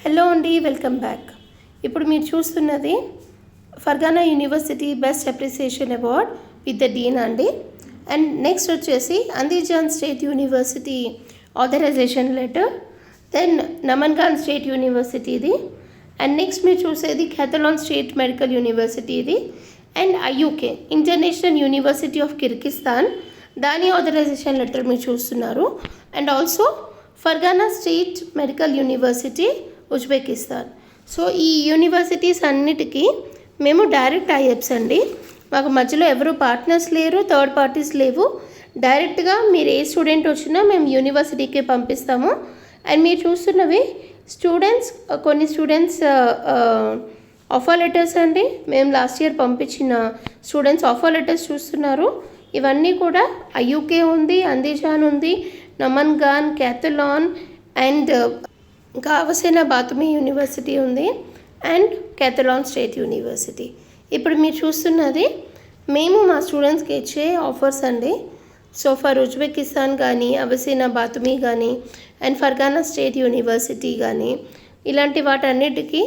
Hello అండి, welcome back. ఇప్పుడు మీరు చూస్తున్నది Fergana university best appreciation award with the dean అండి. అండ్ నెక్స్ట్ వచ్చేసి Andijan state university authorization letter, then Namangan state యూనివర్సిటీది, అండ్ నెక్స్ట్ మీరు చూసేది ఖెథలాన్ స్టేట్ మెడికల్ యూనివర్సిటీది, and IUK international university of Kyrgyzstan దాని ఆథరైజేషన్ లెటర్ మీరు చూస్తున్నారు. And also Fergana state medical university Uzbekistan. So ఈ universities అన్నిటికీ మేము డైరెక్ట్ ఐఎప్స్ అండి. మాకు మధ్యలో ఎవరు పార్ట్నర్స్ లేరు, థర్డ్ పార్టీస్ లేవు. డైరెక్ట్గా మీరు ఏ స్టూడెంట్ వచ్చినా మేము యూనివర్సిటీకి పంపిస్తాము. అండ్ మీరు చూస్తున్నవి కొన్ని స్టూడెంట్స్ ఆఫర్ లెటర్స్ అండి. మేము లాస్ట్ ఇయర్ పంపించిన స్టూడెంట్స్ ఆఫర్ లెటర్స్ చూస్తున్నారు. ఇవన్నీ కూడా ఐయుకే ఉంది, అందిజాన్ ఉంది, నమన్గాన్, క్యాథలాన్, అండ్ ఇంకా అవసేనా బాతుమి యూనివర్సిటీ ఉంది, అండ్ క్యాథలాన్ స్టేట్ యూనివర్సిటీ. ఇప్పుడు మీరు చూస్తున్నది మేము మా స్టూడెంట్స్కి ఇచ్చే ఆఫర్స్ అండి. సో ఫర్ ఉజ్బెకిస్తాన్ కానీ, అవసేనా బాతుమి కానీ, అండ్ ఫర్గానా స్టేట్ యూనివర్సిటీ కానీ, ఇలాంటి వాటన్నిటికీ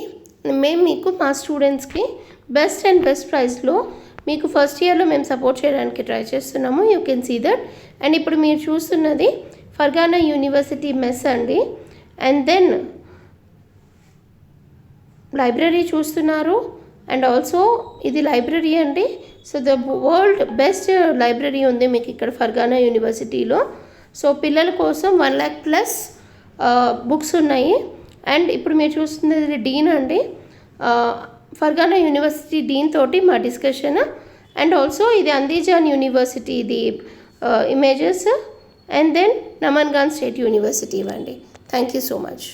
మేము మీకు మా స్టూడెంట్స్కి బెస్ట్ ప్రైస్లో మీకు ఫస్ట్ ఇయర్లో మేము సపోర్ట్ చేయడానికి ట్రై చేస్తున్నాము. You can see that. And ఇప్పుడు మీరు చూస్తున్నది ఫర్గానా యూనివర్సిటీ మెస్ అండి. అండ్ దెన్ లైబ్రరీ చూస్తున్నారు. అండ్ ఆల్సో ఇది లైబ్రరీ అండి. So the world best library ఉంది మీకు ఇక్కడ ఫర్గానా యూనివర్సిటీలో. సో పిల్లల కోసం 1 lakh ప్లస్ బుక్స్ ఉన్నాయి. అండ్ ఇప్పుడు మీరు చూస్తున్నది డీన్ అండి, ఫర్గానా యూనివర్సిటీ డీన్ తోటి మా డిస్కషన్. అండ్ ఆల్సో ఇది అందిజాన్ యూనివర్సిటీ ఇది images, and then Namangan state university ఇవ్వండి. Thank you so much.